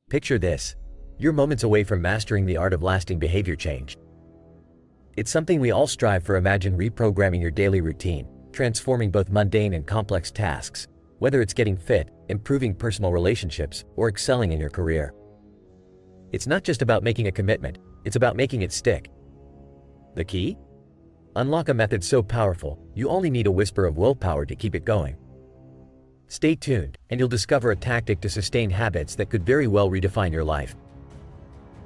Picture this. You're moments away from mastering the art of lasting behavior change. It's something we all strive for. Imagine reprogramming your daily routine, transforming both mundane and complex tasks, whether it's getting fit, improving personal relationships, or excelling in your career. It's not just about making a commitment, it's about making it stick. The key? Unlock a method so powerful, you only need a whisper of willpower to keep it going. Stay tuned, and you'll discover a tactic to sustain habits that could very well redefine your life.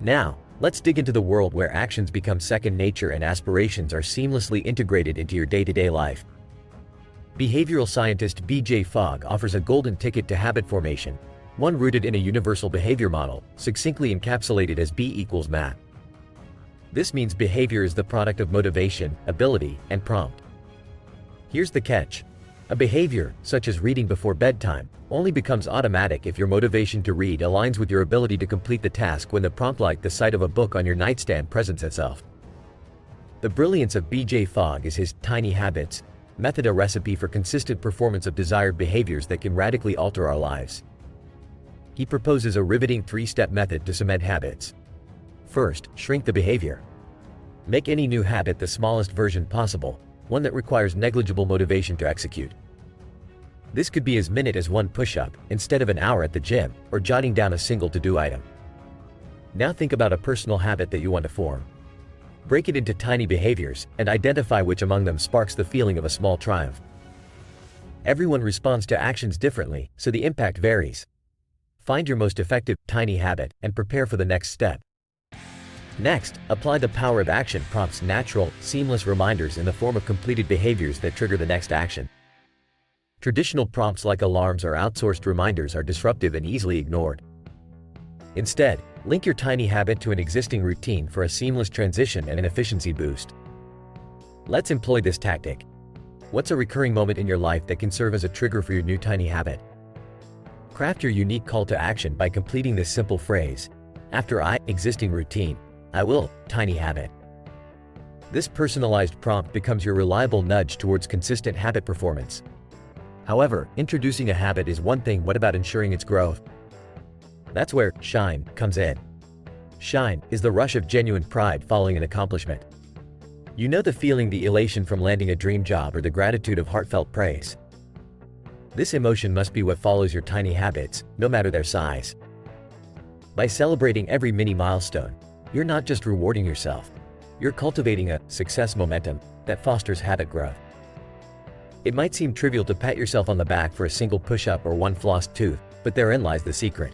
Now, let's dig into the world where actions become second nature and aspirations are seamlessly integrated into your day-to-day life. Behavioral scientist B.J. Fogg offers a golden ticket to habit formation, one rooted in a universal behavior model, succinctly encapsulated as B equals MAP. This means behavior is the product of motivation, ability, and prompt. Here's the catch. A behavior, such as reading before bedtime, only becomes automatic if your motivation to read aligns with your ability to complete the task when the prompt, like the sight of a book on your nightstand, presents itself. The brilliance of B.J. Fogg is his tiny habits method, a recipe for consistent performance of desired behaviors that can radically alter our lives. He proposes a riveting three-step method to cement habits. First, shrink the behavior. Make any new habit the smallest version possible, one that requires negligible motivation to execute. This could be as minute as one push-up, instead of an hour at the gym, or jotting down a single to-do item. Now think about a personal habit that you want to form. Break it into tiny behaviors, and identify which among them sparks the feeling of a small triumph. Everyone responds to actions differently, so the impact varies. Find your most effective, tiny habit, and prepare for the next step. Next, apply the power of action prompts, natural, seamless reminders in the form of completed behaviors that trigger the next action. Traditional prompts like alarms or outsourced reminders are disruptive and easily ignored. Instead, link your tiny habit to an existing routine for a seamless transition and an efficiency boost. Let's employ this tactic. What's a recurring moment in your life that can serve as a trigger for your new tiny habit? Craft your unique call to action by completing this simple phrase. After I, existing routine, I will, tiny habit. This personalized prompt becomes your reliable nudge towards consistent habit performance. However, introducing a habit is one thing. What about ensuring its growth? That's where shine comes in. Shine is the rush of genuine pride following an accomplishment. You know the feeling, the elation from landing a dream job, or the gratitude of heartfelt praise. This emotion must be what follows your tiny habits, no matter their size. By celebrating every mini milestone, you're not just rewarding yourself, you're cultivating a success momentum that fosters habit growth. It might seem trivial to pat yourself on the back for a single push-up or one flossed tooth, but therein lies the secret.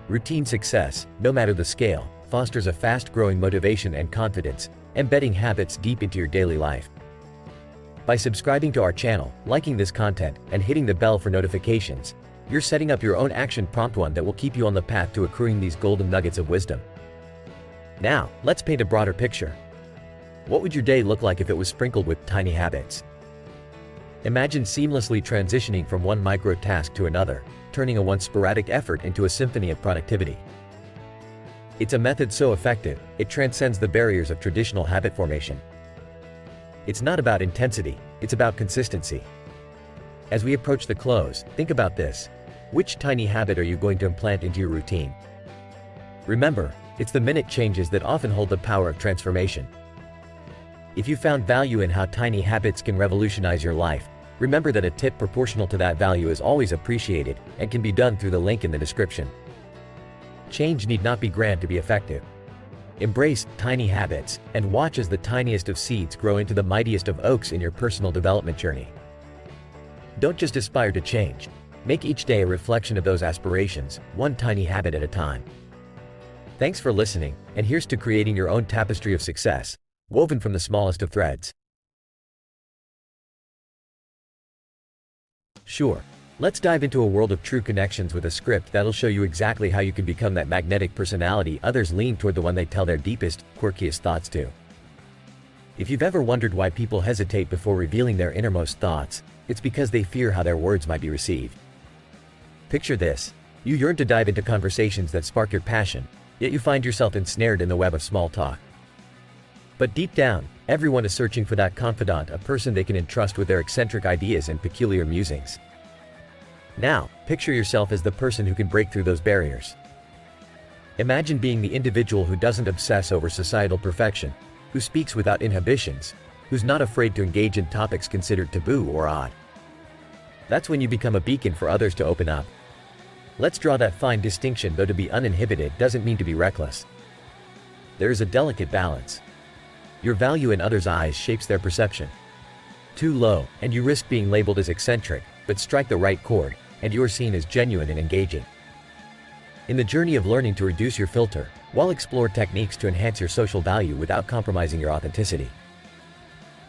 Routine success, no matter the scale, fosters a fast-growing motivation and confidence, embedding habits deep into your daily life. By subscribing to our channel, liking this content, and hitting the bell for notifications, you're setting up your own action prompt, one that will keep you on the path to accruing these golden nuggets of wisdom. Now, let's paint a broader picture. What would your day look like if it was sprinkled with tiny habits? Imagine seamlessly transitioning from one micro task to another, turning a once sporadic effort into a symphony of productivity. It's a method so effective, it transcends the barriers of traditional habit formation. It's not about intensity, it's about consistency. As we approach the close, think about this. Which tiny habit are you going to implant into your routine? Remember, it's the minute changes that often hold the power of transformation. If you found value in how tiny habits can revolutionize your life, remember that a tip proportional to that value is always appreciated and can be done through the link in the description. Change need not be grand to be effective. Embrace tiny habits and watch as the tiniest of seeds grow into the mightiest of oaks in your personal development journey. Don't just aspire to change. Make each day a reflection of those aspirations, one tiny habit at a time. Thanks for listening, and here's to creating your own tapestry of success, woven from the smallest of threads. Sure, let's dive into a world of true connections with a script that'll show you exactly how you can become that magnetic personality others lean toward, the one they tell their deepest, quirkiest thoughts to. If you've ever wondered why people hesitate before revealing their innermost thoughts, it's because they fear how their words might be received. Picture this. You yearn to dive into conversations that spark your passion, yet you find yourself ensnared in the web of small talk. But deep down, everyone is searching for that confidant, a person they can entrust with their eccentric ideas and peculiar musings. Now, picture yourself as the person who can break through those barriers. Imagine being the individual who doesn't obsess over societal perfection, who speaks without inhibitions, who's not afraid to engage in topics considered taboo or odd. That's when you become a beacon for others to open up. Let's draw that fine distinction, though to be uninhibited doesn't mean to be reckless. There is a delicate balance. Your value in others' eyes shapes their perception. Too low, and you risk being labeled as eccentric, but strike the right chord, and you're seen as genuine and engaging. In the journey of learning to reduce your filter, we'll explore techniques to enhance your social value without compromising your authenticity.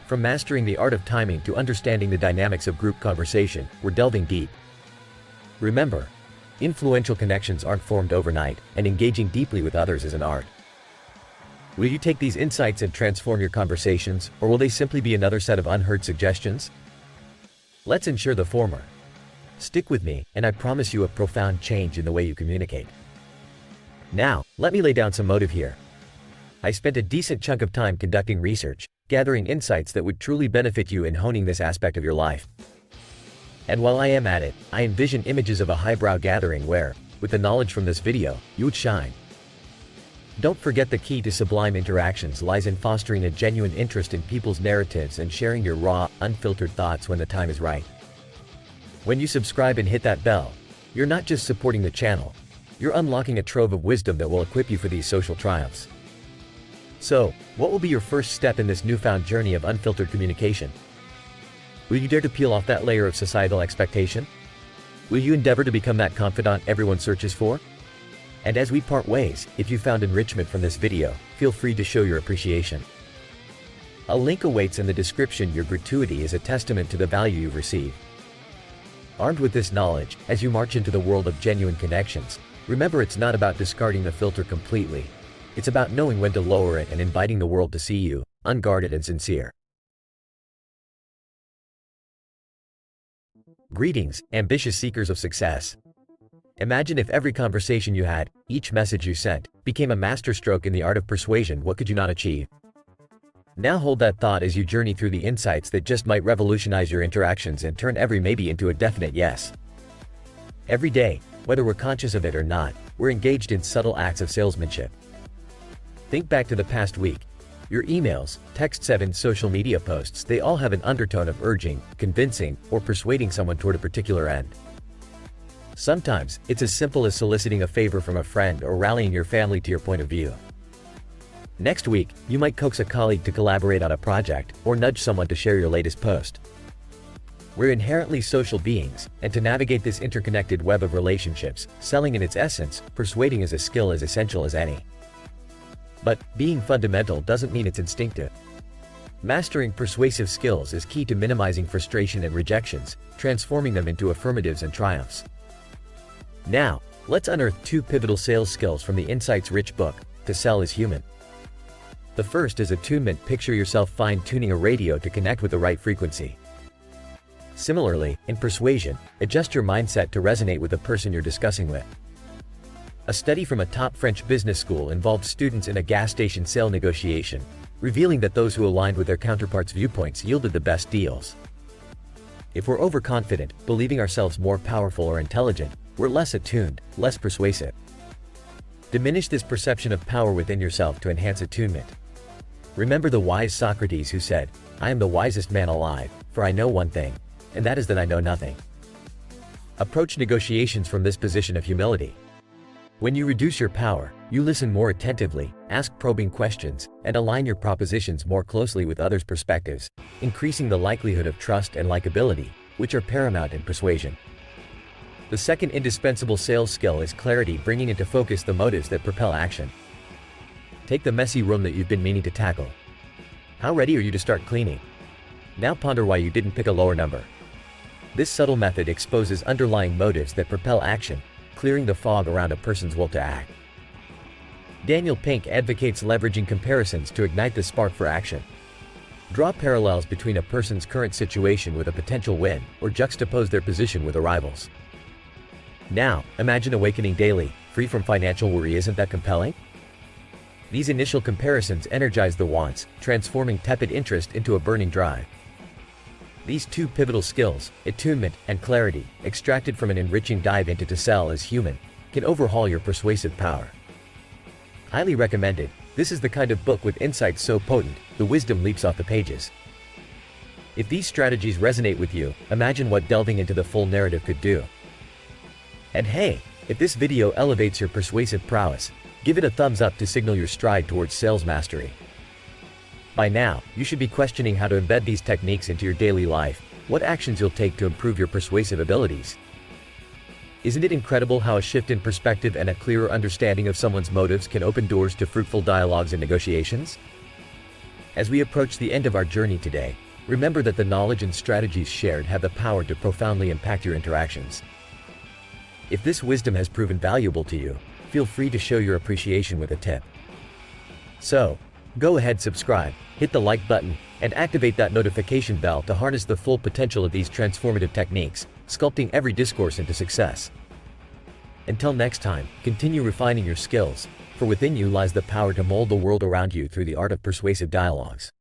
From mastering the art of timing to understanding the dynamics of group conversation, we're delving deep. Remember, influential connections aren't formed overnight, and engaging deeply with others is an art. Will you take these insights and transform your conversations, or will they simply be another set of unheard suggestions? Let's ensure the former. Stick with me, and I promise you a profound change in the way you communicate. Now, let me lay down some motive here. I spent a decent chunk of time conducting research, gathering insights that would truly benefit you in honing this aspect of your life. And while I am at it, I envision images of a highbrow gathering where, with the knowledge from this video, you would shine. Don't forget the key to sublime interactions lies in fostering a genuine interest in people's narratives and sharing your raw, unfiltered thoughts when the time is right. When you subscribe and hit that bell, you're not just supporting the channel, you're unlocking a trove of wisdom that will equip you for these social triumphs. So, what will be your first step in this newfound journey of unfiltered communication? Will you dare to peel off that layer of societal expectation? Will you endeavor to become that confidant everyone searches for? And as we part ways, if you found enrichment from this video, feel free to show your appreciation. A link awaits in the description. Your gratuity is a testament to the value you've received. Armed with this knowledge, as you march into the world of genuine connections, remember it's not about discarding the filter completely. It's about knowing when to lower it and inviting the world to see you, unguarded and sincere. Greetings, ambitious seekers of success. Imagine if every conversation you had, each message you sent, became a masterstroke in the art of persuasion. What could you not achieve? Now hold that thought as you journey through the insights that just might revolutionize your interactions and turn every maybe into a definite yes. Every day, whether we're conscious of it or not, we're engaged in subtle acts of salesmanship. Think back to the past week. Your emails, texts, and social media posts, they all have an undertone of urging, convincing, or persuading someone toward a particular end. Sometimes, it's as simple as soliciting a favor from a friend or rallying your family to your point of view. Next week, you might coax a colleague to collaborate on a project, or nudge someone to share your latest post. We're inherently social beings, and to navigate this interconnected web of relationships, selling in its essence, persuading is a skill as essential as any. But, being fundamental doesn't mean it's instinctive. Mastering persuasive skills is key to minimizing frustration and rejections, transforming them into affirmatives and triumphs. Now, let's unearth two pivotal sales skills from the insights-rich book, To Sell is Human. The first is attunement. Picture yourself fine-tuning a radio to connect with the right frequency. Similarly, in persuasion, adjust your mindset to resonate with the person you're discussing with. A study from a top French business school involved students in a gas station sale negotiation, revealing that those who aligned with their counterparts' viewpoints yielded the best deals. If we're overconfident, believing ourselves more powerful or intelligent, we're less attuned, less persuasive. Diminish this perception of power within yourself to enhance attunement. Remember the wise Socrates who said, "I am the wisest man alive, for I know one thing, and that is that I know nothing." Approach negotiations from this position of humility. When you reduce your power, you listen more attentively, ask probing questions, and align your propositions more closely with others' perspectives, increasing the likelihood of trust and likability, which are paramount in persuasion. The second indispensable sales skill is clarity, bringing into focus the motives that propel action. Take the messy room that you've been meaning to tackle. How ready are you to start cleaning? Now ponder why you didn't pick a lower number. This subtle method exposes underlying motives that propel action, clearing the fog around a person's will to act. Daniel Pink advocates leveraging comparisons to ignite the spark for action. Draw parallels between a person's current situation with a potential win, or juxtapose their position with a rival's. Now, imagine awakening daily, free from financial worry. Isn't that compelling? These initial comparisons energize the wants, transforming tepid interest into a burning drive. These two pivotal skills, attunement and clarity, extracted from an enriching dive into To Sell is Human, can overhaul your persuasive power. Highly recommended. This is the kind of book with insights so potent, the wisdom leaps off the pages. If these strategies resonate with you, imagine what delving into the full narrative could do. And hey, if this video elevates your persuasive prowess, give it a thumbs up to signal your stride towards sales mastery. By now, you should be questioning how to embed these techniques into your daily life, what actions you'll take to improve your persuasive abilities. Isn't it incredible how a shift in perspective and a clearer understanding of someone's motives can open doors to fruitful dialogues and negotiations? As we approach the end of our journey today, remember that the knowledge and strategies shared have the power to profoundly impact your interactions. If this wisdom has proven valuable to you, feel free to show your appreciation with a tip. So, go ahead, subscribe, hit the like button, and activate that notification bell to harness the full potential of these transformative techniques, sculpting every discourse into success. Until next time, continue refining your skills, for within you lies the power to mold the world around you through the art of persuasive dialogues.